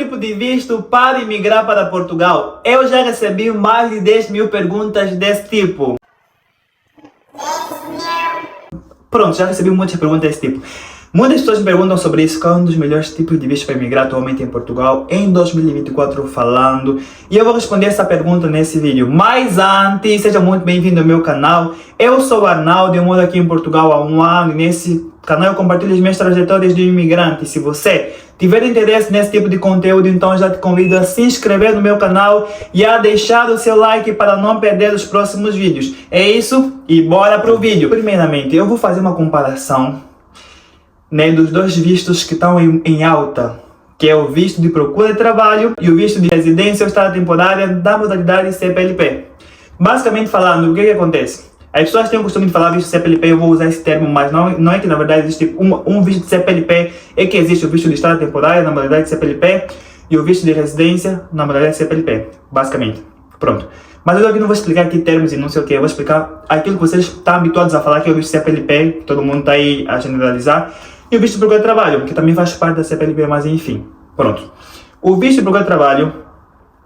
tipo de visto para imigrar para Portugal? Eu já recebi mais de 10 mil perguntas desse tipo. Pronto, já recebi muitas perguntas desse tipo. Muitas pessoas me perguntam sobre isso, qual é um dos melhores tipos de visto para imigrar atualmente em Portugal em 2024 falando. E eu vou responder essa pergunta nesse vídeo. Mas antes, seja muito bem-vindo ao meu canal. Eu sou o Arnaldo, eu moro aqui em Portugal há um ano e nesse canal eu compartilho as minhas trajetórias de imigrante. Se você tiver interesse nesse tipo de conteúdo, então já te convido a se inscrever no meu canal e a deixar o seu like para não perder os próximos vídeos. É isso e bora pro vídeo. Primeiramente, eu vou fazer uma comparação dos dois vistos que estão em alta, que é o visto de procura de trabalho e o visto de residência ou estada temporária da modalidade CPLP. Basicamente falando, o que acontece? As pessoas têm o costume de falar visto CPLP, eu vou usar esse termo, mas não é que na verdade existe um visto de CPLP, é que existe o visto de estada temporária na modalidade CPLP e o visto de residência na modalidade CPLP, basicamente. Pronto. Mas eu aqui não vou explicar aqui termos e não sei o que, eu vou explicar aquilo que vocês estão habituados a falar, que é o visto CPLP, que todo mundo está aí a generalizar, e o visto de procura de trabalho, que também faz parte da CPLP, mas enfim. Pronto. O visto de procura de trabalho,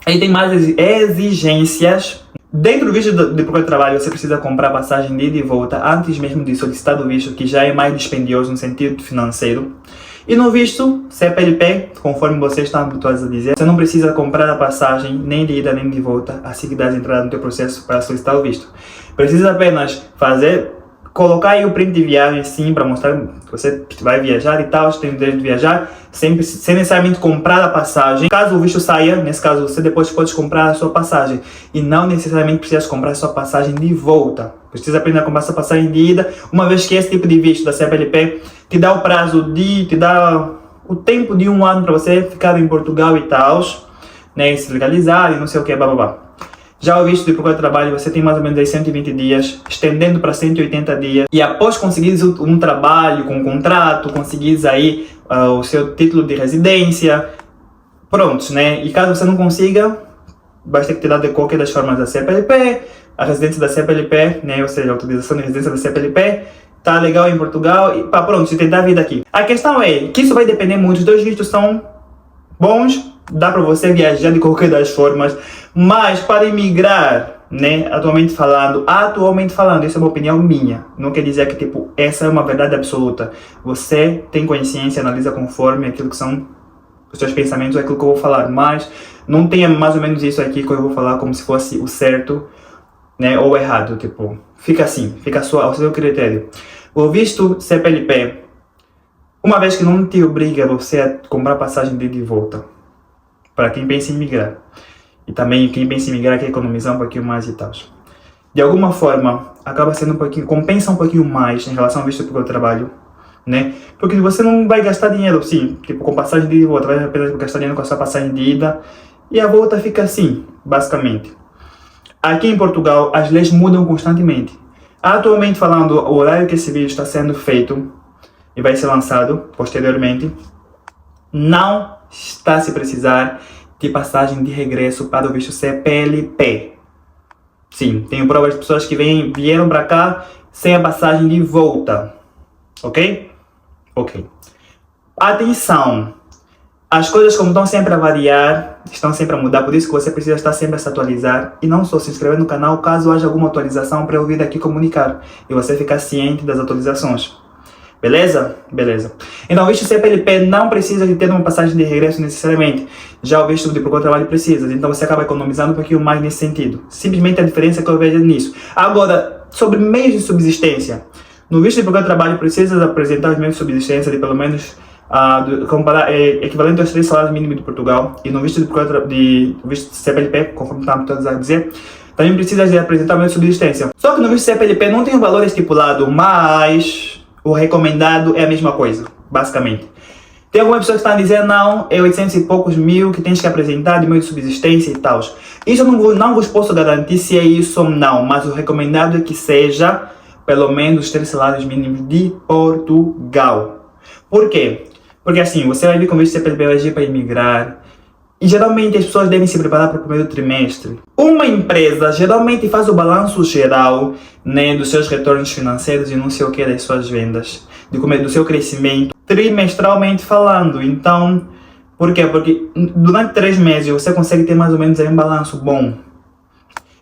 ele tem mais exigências. Dentro do visto de procura de trabalho, você precisa comprar passagem de ida e volta antes mesmo de solicitar o visto, que já é mais dispendioso no sentido financeiro. E no visto CPLP, conforme vocês estão habituados a dizer, você não precisa comprar a passagem nem de ida nem de volta assim que dás entrada no teu processo para solicitar o visto. Precisa apenas colocar aí o print de viagem sim para mostrar que você vai viajar e tal, você tem o direito de viajar, sem necessariamente comprar a passagem. Caso o visto saia, nesse caso você depois pode comprar a sua passagem e não necessariamente precisa comprar a sua passagem de volta. Precisa apenas comprar a sua passagem de ida, uma vez que esse tipo de visto da CPLP te dá o prazo te dá o tempo de um ano para você ficar em Portugal e tal, né, se legalizar e não sei o que, blá. Já o visto de procura de trabalho, você tem mais ou menos aí 120 dias, estendendo para 180 dias. E após conseguires um trabalho com um contrato, conseguires aí o seu título de residência, prontos, né? E caso você não consiga, basta que te dá de qualquer das formas da CPLP, a residência da CPLP, né? Ou seja, a autorização de residência da CPLP, tá legal em Portugal e pá, pronto, você tem a vida aqui. A questão é que isso vai depender muito, os dois vistos são bons, dá para você viajar de qualquer das formas, mas para imigrar, né, atualmente falando, isso é uma opinião minha, não quer dizer que tipo, essa é uma verdade absoluta. Você tem consciência, analisa conforme aquilo que são os seus pensamentos, aquilo que eu vou falar, mas não tenha mais ou menos isso aqui que eu vou falar como se fosse o certo, né, ou o errado, tipo, fica assim, fica ao seu critério. O visto CPLP, uma vez que não te obriga você a comprar passagem de ida e volta, para quem pensa em migrar. E também quem pensa em migrar quer economizar um pouquinho mais e tal. De alguma forma, acaba sendo compensa um pouquinho mais em relação ao visto de trabalho, né? Porque você não vai gastar dinheiro, sim, tipo com passagem de ida e volta, vai apenas gastar dinheiro com a sua passagem de ida e a volta fica assim, basicamente. Aqui em Portugal, as leis mudam constantemente. Atualmente falando, o horário que esse vídeo está sendo feito e vai ser lançado posteriormente, não está a se precisar de passagem de regresso para o visto CPLP. Sim, tenho provas de pessoas que vieram para cá sem a passagem de volta. Ok? Ok. Atenção! As coisas como estão sempre a variar, estão sempre a mudar, por isso que você precisa estar sempre a se atualizar e não só se inscrever no canal caso haja alguma atualização para eu vir aqui comunicar e você ficar ciente das atualizações. Beleza? Beleza. Então, o visto CPLP não precisa de ter uma passagem de regresso necessariamente. Já o visto de procura de trabalho precisa. Então, você acaba economizando um pouquinho mais nesse sentido. Simplesmente a diferença que eu vejo nisso. Agora, sobre meios de subsistência. No visto de procura de trabalho, precisa apresentar os meios de subsistência de pelo menos equivalente aos 3 salários mínimos de Portugal. E no visto de visto CPLP, conforme estamos todos a dizer, também precisa de apresentar meios de subsistência. Só que no visto CPLP não tem um valor estipulado, mas o recomendado é a mesma coisa, basicamente. Tem algumas pessoas que estão a dizer, não, é 800 e poucos mil que tens que apresentar de meio de subsistência e tal. Isso eu não vos posso garantir se é isso ou não, mas o recomendado é que seja pelo menos 3 salários mínimos de Portugal. Por quê? Porque assim, você vai vir com o visto CPLP, vai vir para imigrar, e geralmente as pessoas devem se preparar para o primeiro trimestre. Uma empresa geralmente faz o balanço geral, né, dos seus retornos financeiros e não sei o que das suas vendas, do seu crescimento, trimestralmente falando. Então, Por quê? Porque durante 3 meses você consegue ter mais ou menos aí um balanço bom.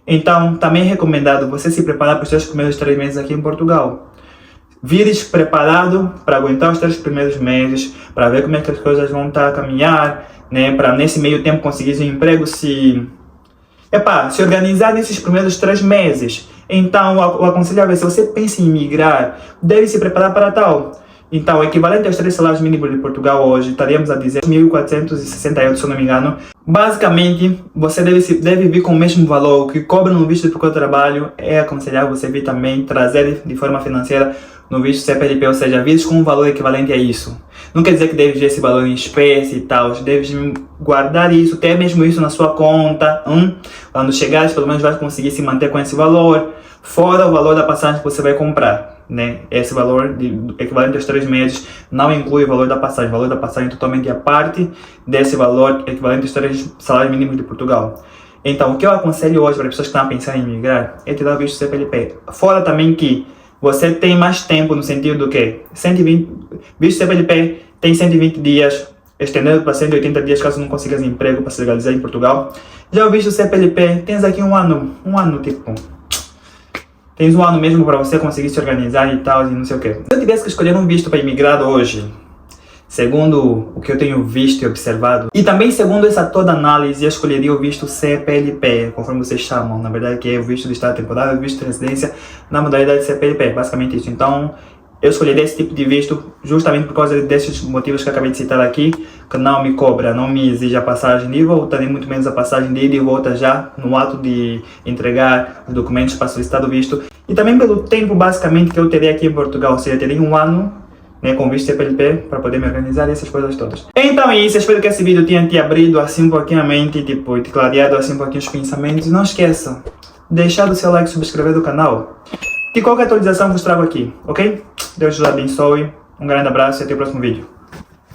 Então, também é recomendado você se preparar para os seus primeiros 3 meses aqui em Portugal. Vires preparado para aguentar os 3 primeiros meses, para ver como é que as coisas vão estar a caminhar, né? Para nesse meio tempo conseguir um emprego, se organizar nesses primeiros 3 meses. Então, o aconselhável é, se você pensa em migrar, deve se preparar para tal. Então, o equivalente aos 3 salários mínimos de Portugal hoje, estaríamos a dizer 1.460 euros, se eu não me engano. Basicamente, você deve vir com o mesmo valor. O que cobra no visto de procura de trabalho é aconselhável você vir também trazer de forma financeira no visto CPLP, ou seja, vires com um valor equivalente a isso. Não quer dizer que deves ver esse valor em espécie e tal, deves guardar isso, ter mesmo isso na sua conta. Quando chegares, pelo menos vai conseguir se manter com esse valor, fora o valor da passagem que você vai comprar, né? Esse valor equivalente aos 3 meses não inclui o valor da passagem. O valor da passagem é totalmente a parte desse valor equivalente aos 3 salários mínimos de Portugal. Então, o que eu aconselho hoje para pessoas que estão pensando em migrar é tirar o visto CPLP. Fora também que você tem mais tempo no sentido do que visto CPLP tem 120 dias, estendendo para 180 dias caso não consigas emprego para se legalizar em Portugal. Já o visto CPLP, tens aqui um ano tipo... Tens um ano mesmo para você conseguir se organizar e tal, e não sei o que. Se eu tivesse que escolher um visto para imigrar hoje, segundo o que eu tenho visto e observado, e também segundo essa toda análise, eu escolheria o visto CPLP, conforme vocês chamam, na verdade, que é o visto de estado temporário, o visto de residência na modalidade CPLP, basicamente isso. Então, eu escolheria esse tipo de visto justamente por causa desses motivos que eu acabei de citar aqui, que não me cobra, não me exige a passagem de volta, nem muito menos a passagem de ida e volta já no ato de entregar os documentos para solicitar o visto. E também pelo tempo, basicamente, que eu teria aqui em Portugal, ou seja, eu teria um ano, né, com visto CPLP para poder me organizar e essas coisas todas. Então é isso, espero que esse vídeo tenha te abrido assim um pouquinho a mente, tipo, te clareado assim um pouquinho os pensamentos. Não esqueça, deixar o seu like e subscrever do canal. Que qualquer atualização vos trago aqui, ok? Deus te abençoe, um grande abraço e até o próximo vídeo.